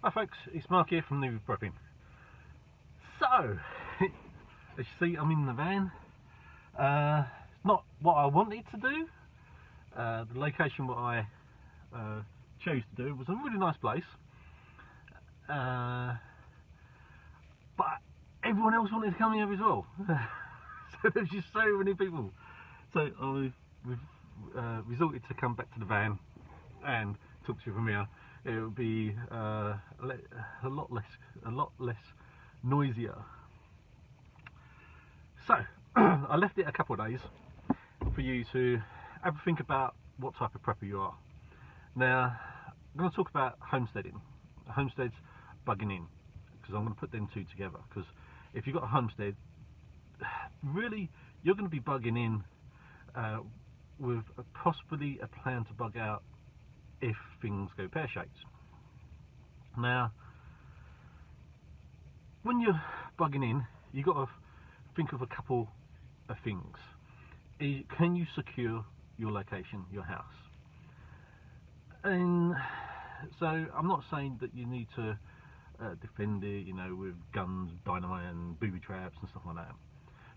Hi folks, it's Mark here from Newbie Prepping. So, as you see, I'm in the van. It's not what I wanted to do. The location what I chose to do was a really nice place. But everyone else wanted to come here as well. So there's just so many people. So we've resorted to come back to the van and talk to you from here. It would be a lot less noisier. So I left it a couple of days for you to have a think about what type of prepper you are. Now I'm going to talk about homesteading. Homesteads bugging in, because I'm going to put them two together, because if you've got a homestead, really you're going to be bugging in with possibly a plan to bug out if things go pear-shaped. Now, when you're bugging in, you've got to think of a couple of things. Can you secure your location, your house? And so I'm not saying that you need to defend it, you know, with guns, dynamite and booby traps and stuff like that.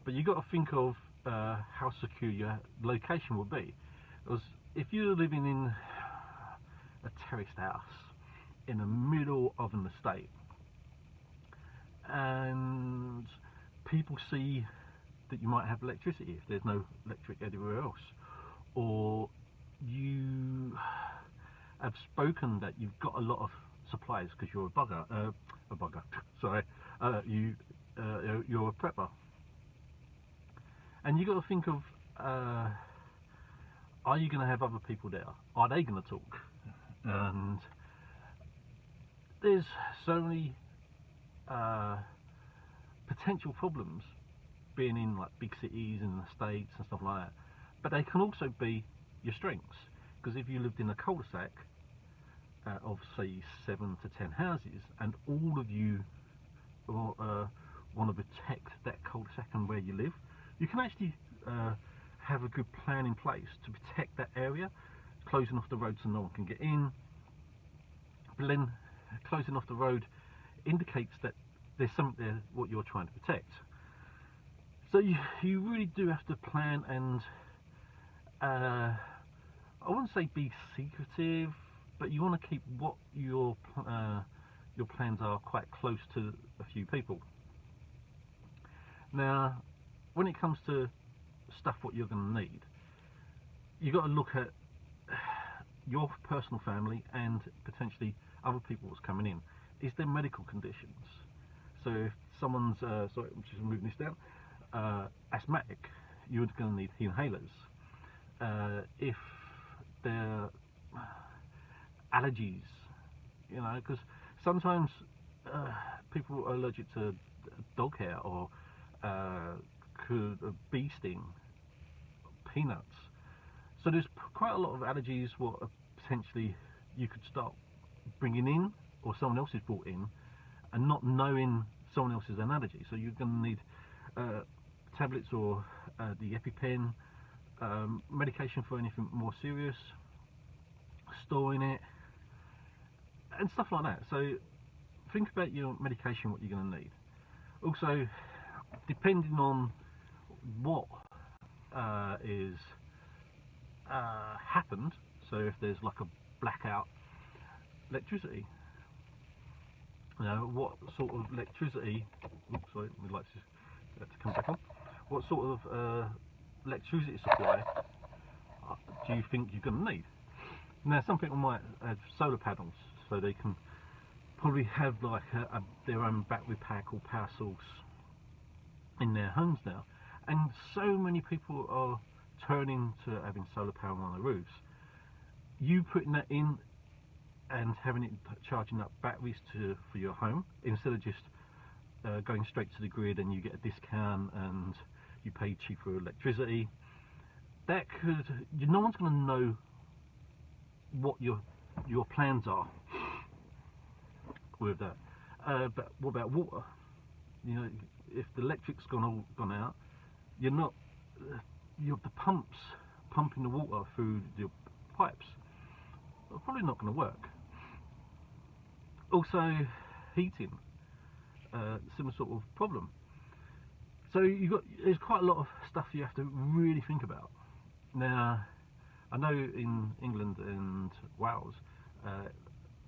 But you've got to think of how secure your location will be. Because if you're living in a terraced house in the middle of an estate and people see that you might have electricity if there's no electric anywhere else, or you have spoken that you've got a lot of supplies because you're you're a prepper, and you've got to think of are you going to have other people there? Are they going to talk? And there's so many potential problems being in like big cities and the states and stuff like that, but they can also be your strengths, because if you lived in a cul-de-sac of say 7 to 10 houses and all of you want to protect that cul-de-sac and where you live, you can actually have a good plan in place to protect that area, closing off the road so no one can get in. But then closing off the road indicates that there's something there what you're trying to protect. So you really do have to plan, and I wouldn't say be secretive, but you want to keep what your plans are quite close to a few people. Now when it comes to stuff what you're going to need, you've got to look at your personal family and potentially other people that's coming in. Is there medical conditions? So if someone's sorry, I'm just moving this down, asthmatic, you're going to need inhalers. If there allergies, you know, because sometimes people are allergic to dog hair or could a bee sting, peanuts. So there's quite a lot of allergies what potentially you could start bringing in, or someone else has brought in, and not knowing someone else is an allergy. So you're going to need tablets or the EpiPen, medication for anything more serious, storing it, and stuff like that. So think about your medication, what you're going to need. Also, depending on what is happened, so if there's like a blackout electricity, you know, what sort of electricity, oops, sorry, we'd like to come back on, what sort of electricity supply do you think you're going to need? Now some people might have solar panels, so they can probably have like their own battery pack or power source in their homes now, and so many people are turning to having solar power on their roofs. You putting that in and having it charging up batteries for your home, instead of just going straight to the grid and you get a discount and you pay cheaper electricity, that could, no one's going to know what your plans are with that. But what about water? You know, if the electric's gone out, you're not the pumps pumping the water through your pipes are probably not going to work. Also, heating, similar sort of problem. So there's quite a lot of stuff you have to really think about. Now, I know in England and Wales, I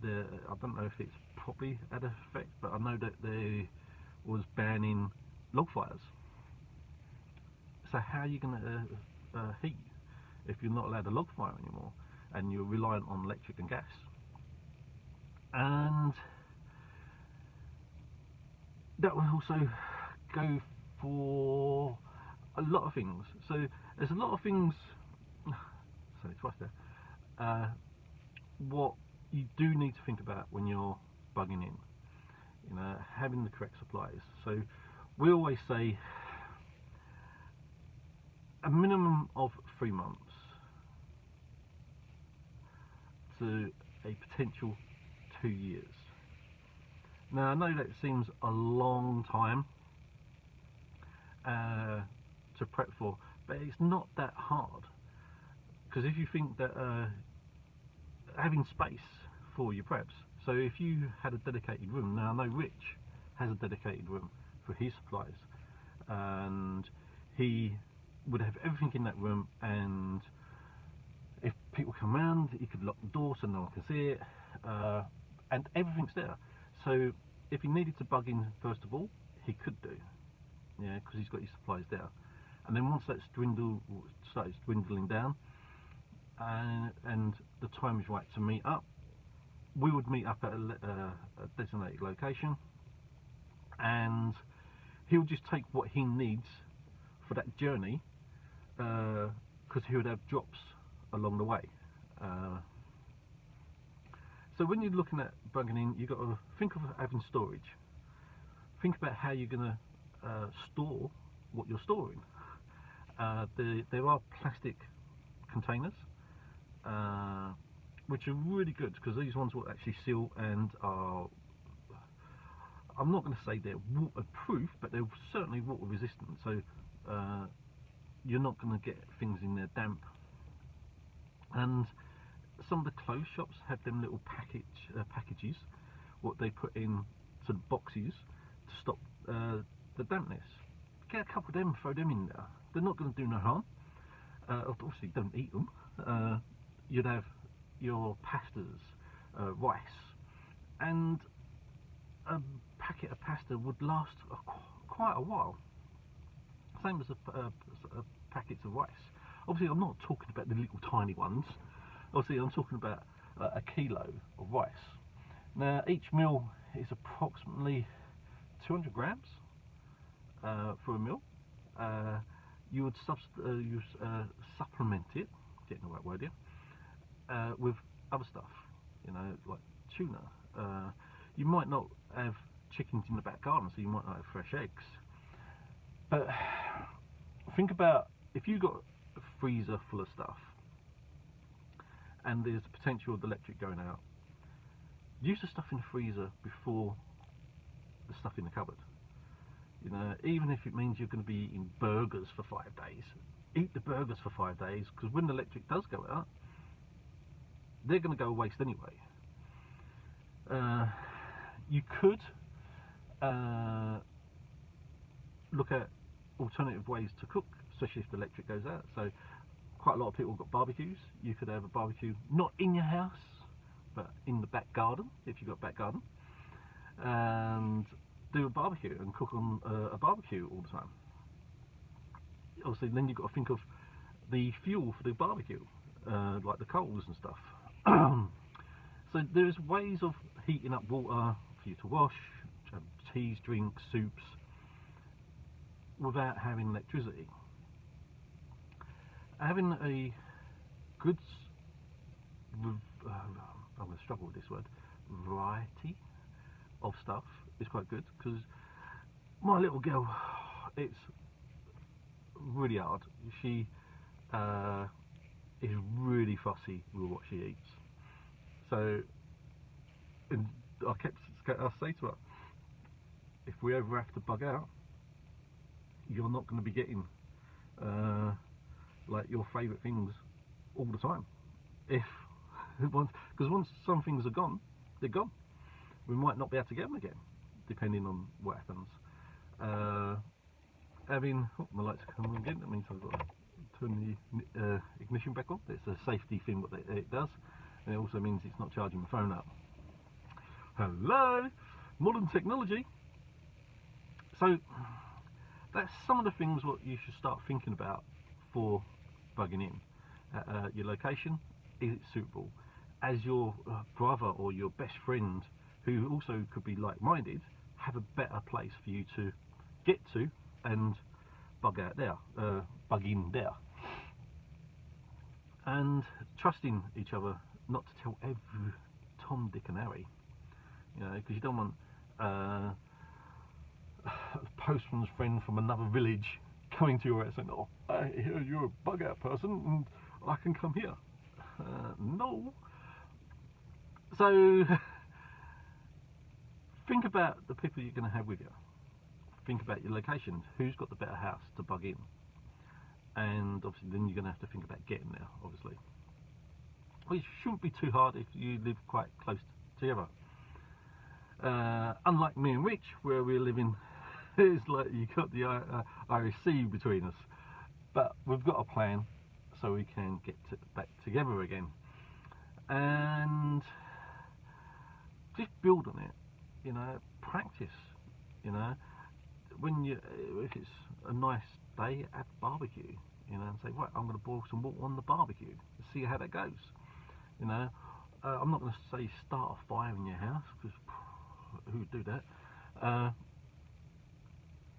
don't know if it's properly had effect, but I know that there was banning log fires. So how are you going to heat if you're not allowed a log fire anymore and you're reliant on electric and gas? And that will also go for a lot of things. So there's a lot of things, sorry, twice there, what you do need to think about when you're bugging in, you know, having the correct supplies. So we always say a minimum of 3 months to a potential 2 years. Now I know that seems a long time to prep for, but it's not that hard, because if you think that having space for your preps, so if you had a dedicated room, now I know Rich has a dedicated room for his supplies, and he would have everything in that room, and if people come around he could lock the door so no one can see it, and everything's there. So if he needed to bug in first of all, he could do, yeah, because he's got his supplies there. And then once that's starts dwindling down, and the time is right to meet up, we would meet up at a designated location, and he would just take what he needs for that journey, because he would have drops along the way. So when you're looking at bugging in, you've got to think of having storage. Think about how you're going to store what you're storing. There are plastic containers, which are really good, because these ones will actually seal and are, I'm not going to say they're waterproof, but they're certainly water resistant, so you're not going to get things in there damp. And some of the clothes shops have them little packages what they put in to the boxes to stop the dampness. Get a couple of them, throw them in there. They're not going to do no harm. Obviously don't eat them. You'd have your pastas, rice, and a packet of pasta would last quite a while. Same as packets of rice. Obviously I'm not talking about the little tiny ones. Obviously I'm talking about a kilo of rice. Now each meal is approximately 200 grams for a meal. You would supplement it, getting the right word here, with other stuff, you know, like tuna. You might not have chickens in the back garden, so you might not have fresh eggs. But think about if you've got a freezer full of stuff and there's the potential of the electric going out, use the stuff in the freezer before the stuff in the cupboard. You know, even if it means you're going to be eating burgers for 5 days, eat the burgers for 5 days, because when the electric does go out, they're going to go to waste anyway. You could look at alternative ways to cook, especially if the electric goes out. So quite a lot of people have got barbecues. You could have a barbecue not in your house, but in the back garden, if you've got a back garden, and do a barbecue and cook on a barbecue all the time. Obviously then you've got to think of the fuel for the barbecue, like the coals and stuff. So there's ways of heating up water for you to wash, teas, drinks, soups, without having electricity. Having a good, I'm going to struggle with this word, variety of stuff is quite good, because my little girl, it's really hard. She is really fussy with what she eats. So I say to her, if we ever have to bug out, you're not going to be getting like your favourite things all the time. Because once some things are gone, they're gone. we might not be able to get them again, depending on what happens. My lights come on again. That means I've got to turn the ignition back on. It's a safety thing what it does, and it also means it's not charging my phone up. Hello, modern technology. So that's some of the things what you should start thinking about for bugging in. Your location, is it suitable? As your brother or your best friend, who also could be like-minded, have a better place for you to get to and bug out there, bug in there. And trusting each other not to tell every Tom, Dick and Harry, you know, because you don't want a postman's friend from another village coming to your house saying, oh, I hear you're a bug out person and I can come here. No. So think about the people you're going to have with you. Think about your location. Who's got the better house to bug in? And obviously then you're going to have to think about getting there, obviously. Which shouldn't be too hard if you live quite close together. Unlike me and Rich, where we're living, it's like you got the Irish Sea between us. But we've got a plan so we can get back together again. And just build on it, you know, practice, you know. If it's a nice day, have barbecue, you know, and say, right, I'm going to boil some water on the barbecue, see how that goes, you know. I'm not going to say start a fire in your house, because who would do that?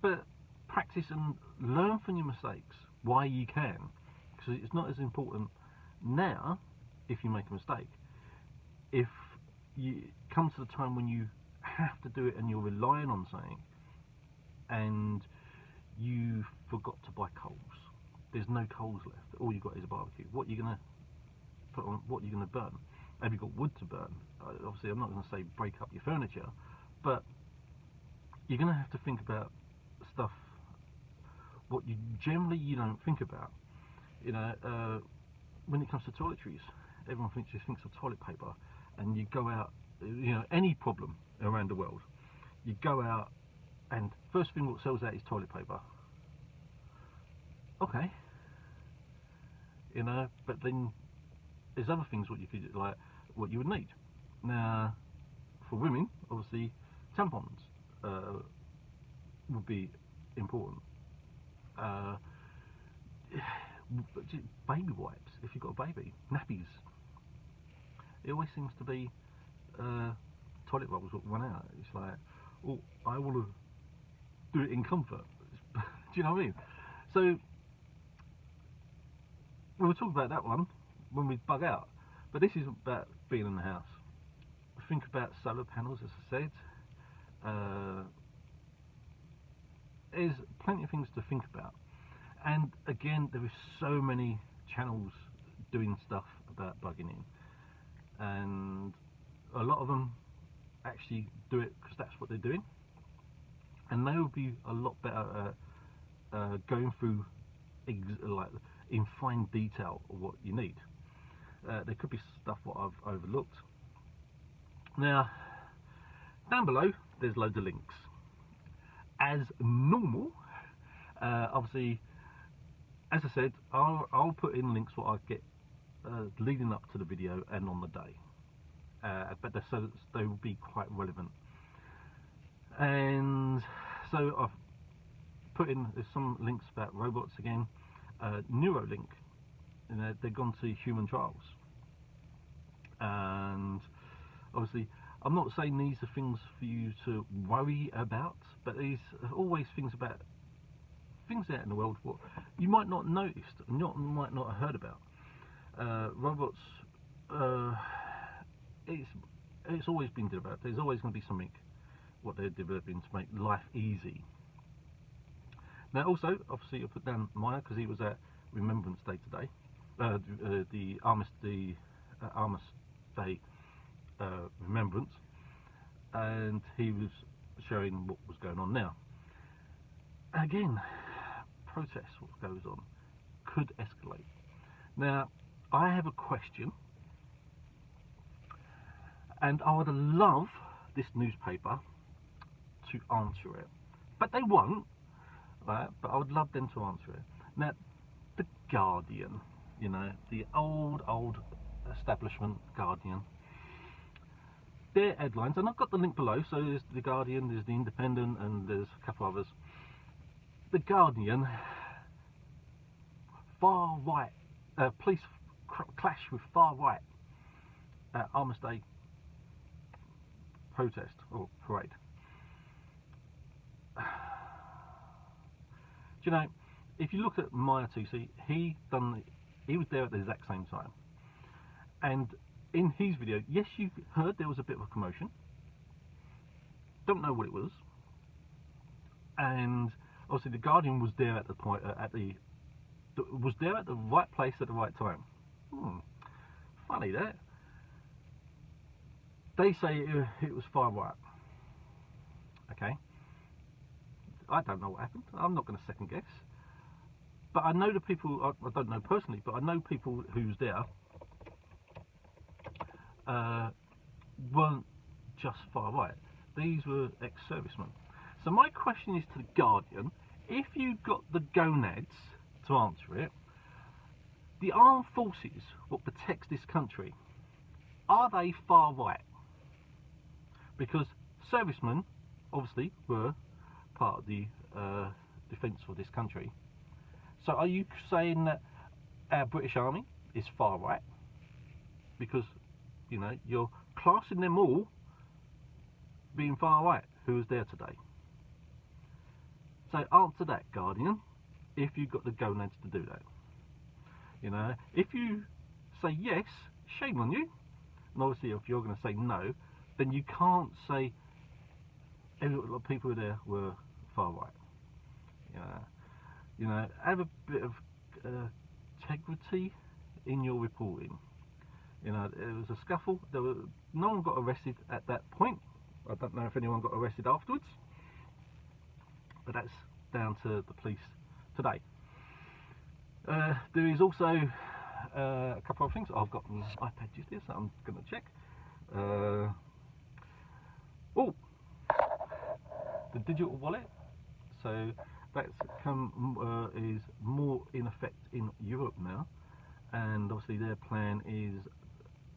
But practice and learn from your mistakes while you can, because it's not as important now if you make a mistake. If you come to the time when you have to do it and you're relying on something and you forgot to buy coals, there's no coals left, all you got is a barbecue, what are you going to put on, what are you going to burn? Have you got wood to burn? Obviously I'm not going to say break up your furniture, but you're going to have to think about stuff what you generally don't think about, you know. When it comes to toiletries, everyone just thinks of toilet paper, and you go out, you know, any problem around the world, you go out and first thing what sells out is toilet paper. Okay, you know, but then there's other things what you could, like what you would need. Now for women, obviously tampons would be important. Baby wipes, if you've got a baby, nappies. It always seems to be toilet rolls that run out. It's like, oh, I want to do it in comfort. Do you know what I mean? So we'll talk about that one when we bug out, but this isn't about being in the house. Think about solar panels, as I said. There's plenty of things to think about, and again, there is so many channels doing stuff about bugging in, and a lot of them actually do it because that's what they're doing, and they will be a lot better at going through like in fine detail of what you need. There could be stuff what I've overlooked. Now down below there's loads of links as normal. Obviously, as I said, I'll put in links what I get leading up to the video and on the day, but so they will be quite relevant. And so I've put in, there's some links about robots again. Neuralink, you know, they've gone to human trials, and obviously I'm not saying these are things for you to worry about, but these are always things about things out in the world what you might not noticed, might not have heard about. Robots, it's always been developed. There's always going to be something what they're developing to make life easy. Now also, obviously I put down Mahyer because he was at Remembrance Day today, the Armistice Day Remembrance, and he was showing what was going on now. Again, protests, what goes on, could escalate. Now, I have a question, and I would love this newspaper to answer it, but they won't, right? But I would love them to answer it. Now, the Guardian, you know, the old establishment Guardian, their headlines, and I've got the link below, so there's the Guardian, there's the Independent, and there's a couple others. The Guardian, far right, police clash with far right Armistice Day protest or parade. Do you know, if you look at Mahyer Tousi, he was there at the exact same time, and in his video, yes, you heard there was a bit of a commotion. Don't know what it was, and obviously the Guardian was there at the point was there at the right place at the right time. Funny that. They say it was far right. Okay. I don't know what happened. I'm not going to second guess. But I know the people, I don't know personally, but I know people who's there weren't just far right. These were ex-servicemen. So my question is to the Guardian, if you've got the gonads to answer it, the armed forces, what protects this country, are they far right? Because servicemen, obviously, were part of the defence for this country. So are you saying that our British Army is far right? Because, you know, you're classing them all being far right, who was there today. So answer that, Guardian, if you've got the gonads to do that. You know, if you say yes, shame on you. And obviously if you're going to say no, then you can't say a lot of people there were far right. You know, have a bit of integrity in your reporting. You know, it was a scuffle. No one got arrested at that point. I don't know if anyone got arrested afterwards, but that's down to the police today. There is also a couple of things. I've got an iPad just here, so I'm going to check. Oh, the digital wallet. So that's is more in effect in Europe now, and obviously their plan is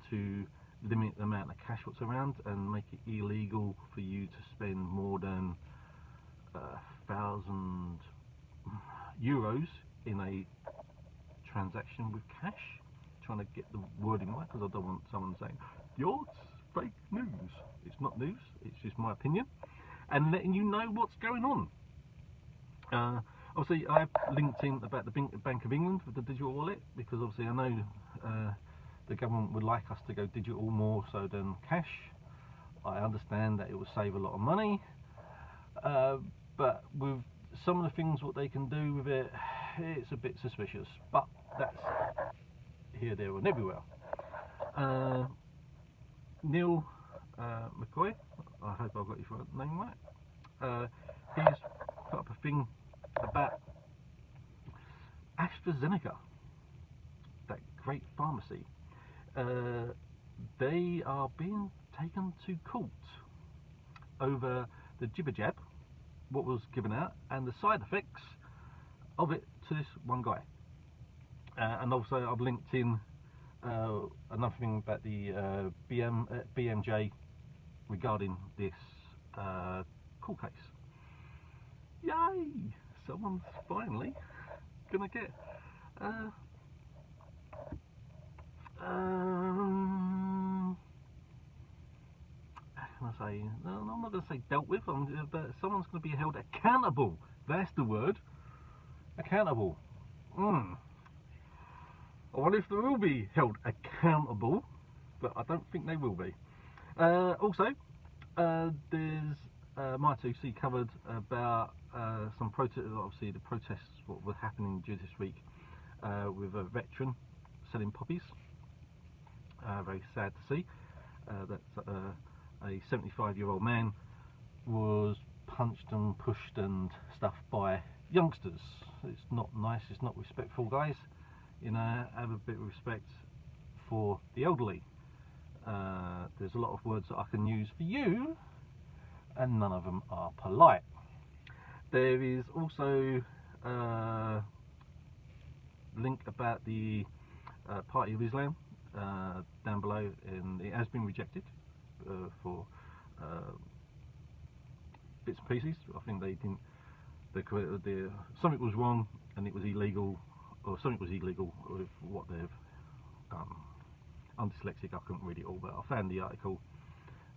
to limit the amount of cash what's around and make it illegal for you to spend more than €1,000 in a transaction with cash. Trying to get the wording right, because I don't want someone saying you're fake news. It's not news, it's just my opinion, and letting you know what's going on. Obviously I've linked in about the Bank of England with the digital wallet, because obviously I know the government would like us to go digital more so than cash. I understand that it will save a lot of money, but with some of the things what they can do with it, it's a bit suspicious, but that's here, there and everywhere. Neil McCoy, I hope I've got your name right, he's put up a thing about AstraZeneca, that great pharmacy. They are being taken to court over the jibber jab, what was given out, and the side effects of it to this one guy. And also I've linked in another thing about the BMJ regarding this court case. Yay! Someone's finally gonna get how can I say? No, I'm not going to say dealt with. But someone's going to be held accountable. That's the word. Accountable. I wonder if they will be held accountable, but I don't think they will be. Also, there's Mahyer Tousi covered about some protests. Obviously, the protests what were happening due this week with a veteran selling poppies. Very sad to see that a 75-year-old man was punched and pushed and stuff by youngsters. It's not nice, it's not respectful, guys. You know, have a bit of respect for the elderly. There's a lot of words that I can use for you, and none of them are polite. There is also a link about the Party of Islam down below, and it has been rejected for bits and pieces. I think they didn't. Something was wrong, and it was illegal, or something was illegal with what they've done. I'm dyslexic, I couldn't read it all, but I found the article,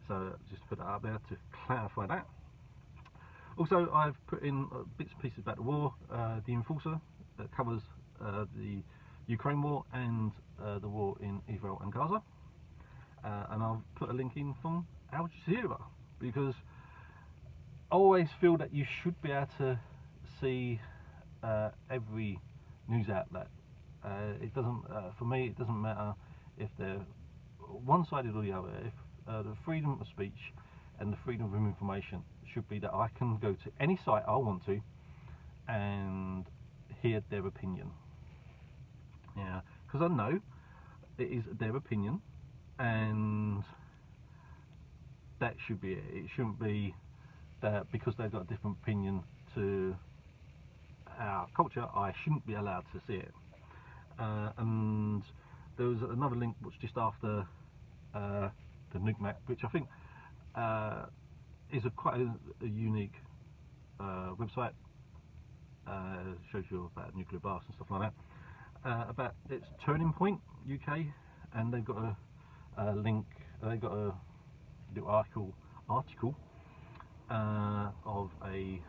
so just put that up there to clarify that. Also, I've put in bits and pieces about the war. The Enforcer covers the Ukraine war and the war in Israel and Gaza, and I'll put a link in from Aljazeera, because I always feel that you should be able to see every news outlet. It doesn't, for me, it doesn't matter if they're one-sided or the other. If the freedom of speech and the freedom of information should be that I can go to any site I want to and hear their opinion. Yeah, because I know it is their opinion, and that should be it. It shouldn't be that because they've got a different opinion to our culture, I shouldn't be allowed to see it. And there was another link which just after the NukeMap, which I think is quite a unique website. Shows you about nuclear blasts and stuff like that. About its Turning Point UK, and they've got a link. They've got a little article of a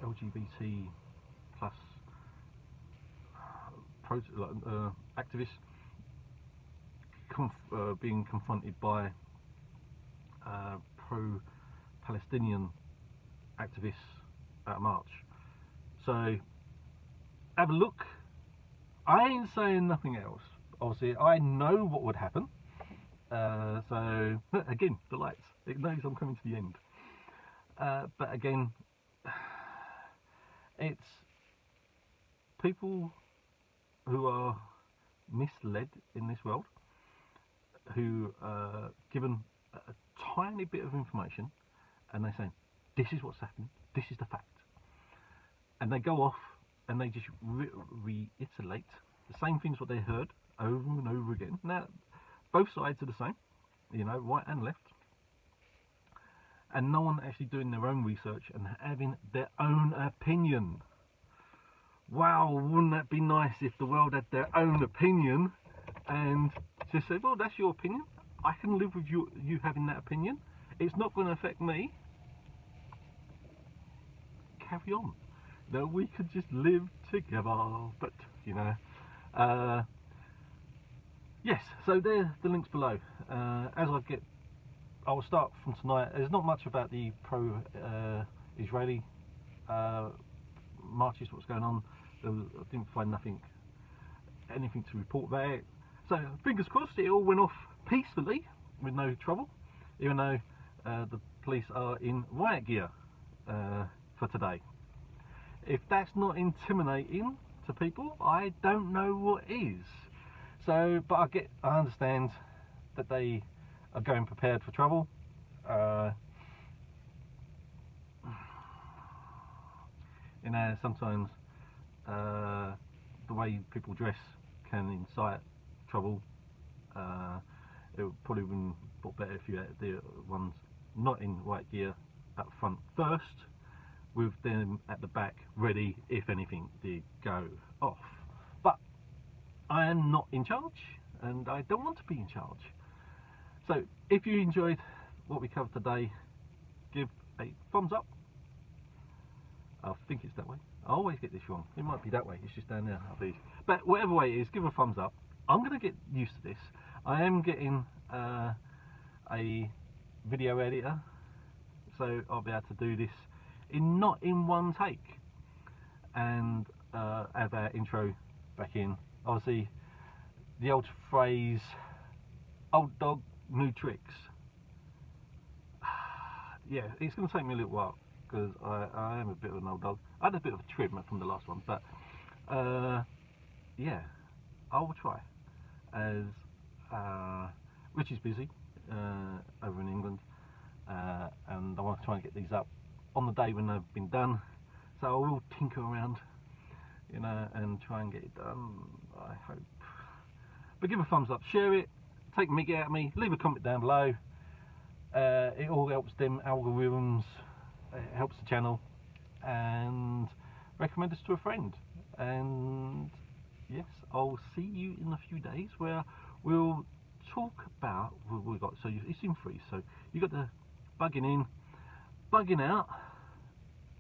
LGBT plus activist being confronted by pro-Palestinian activists at a march. So have a look. I ain't saying nothing else. Obviously, I know what would happen. So again, the lights. It knows I'm coming to the end. But again, it's people who are misled in this world, who are given a tiny bit of information, and they say, "This is what's happening. This is the fact," and they go off and they just reiterate the same things what they heard over and over again. Now, both sides are the same, you know, right and left, and no one actually doing their own research and having their own opinion. Wow, wouldn't that be nice if the world had their own opinion and just said, well, that's your opinion, I can live with you having that opinion, it's not going to affect me, carry on. No, we could just live together. But you know, yes, so there's the links below. As I will start from tonight. There's not much about the pro-Israeli marches, what's going on. I didn't find anything to report there. So fingers crossed it all went off peacefully with no trouble, even though the police are in riot gear for today. If that's not intimidating to people, I don't know what is. So, but I understand that they are going prepared for trouble. You know, sometimes the way people dress can incite trouble. It would probably have been better if you had the ones not in white gear up front first, with them at the back ready if anything did go off. But I am not in charge, and I don't want to be in charge. So if you enjoyed what we covered today, give a thumbs up. I think it's that way. I always get this wrong. It might be that way. It's just down there, I believe. But whatever way it is, give a thumbs up. I'm going to get used to this. I am getting a video editor, so I'll be able to do this not in one take, and add our intro back in. Obviously, the old phrase, old dog, new tricks. Yeah, it's going to take me a little while, because I am a bit of an old dog. I had a bit of a trim from the last one, but yeah, I will try. As Rich is busy over in England, trying to get these up on the day when they've been done. So I will tinker around, you know, and try and get it done, I hope. But give a thumbs up, share it, take the mickey out of me, leave a comment down below. It all helps them algorithms, it helps the channel, and recommend us to a friend. And yes, I'll see you in a few days where we'll talk about what we've got. So it's in three. So you got the bugging in, bugging out.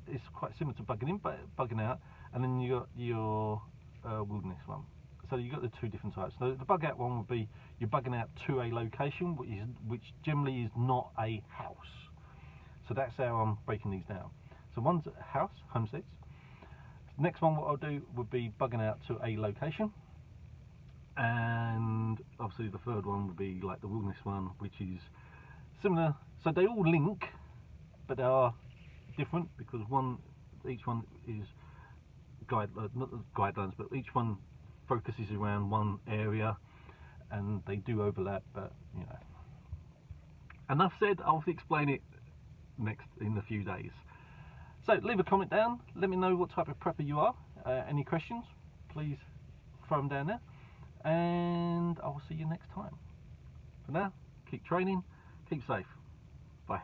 It's quite similar to bugging in, but bugging out, and then you got your wilderness one. So you got the two different types. So the bug out one would be you're bugging out to a location, which generally is not a house. So that's how I'm breaking these down. So one's a house, homesteads. Next one, what I'll do would be bugging out to a location, and obviously the third one would be like the wilderness one, which is similar. So they all link, but they are different because each one is not guidelines, but each one focuses around one area, and they do overlap. But you know, enough said. I'll explain it next in a few days. So leave a comment down, let me know what type of prepper you are. Any questions, please throw them down there, and I will see you next time. For now, keep training, keep safe, bye.